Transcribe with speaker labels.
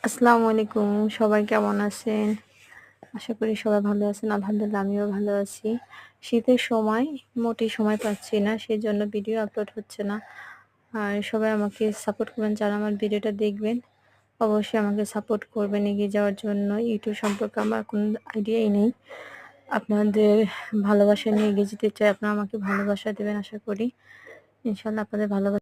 Speaker 1: আসসালামু আলাইকুম। সবাই কেমন আছেন? আশা করি সবাই ভালো আছেন। আলহামদুলিল্লাহ আমিও ভালো আছি। শীতের সময় মোটেই সময় পাচ্ছি না। সেজন্য ভিডিও আপলোড হচ্ছে না। আর সবাই আমাকে সাপোর্ট করবেন, যারা আমার ভিডিওটা দেখবেন। অবশ্যই আমাকে সাপোর্ট করবেন এগিয়ে যাওয়ার জন্য। ইউটিউব সম্পর্কে আমার কোনো আইডিয়াই নেই। আপনাদের ভালোবাসা নিয়ে এগিয়ে যেতে চাই। আপনারা আমাকে ভালোবাসা দিবেন আশা করি। ইনশাআল্লাহ আপনাদের ভালোবাসা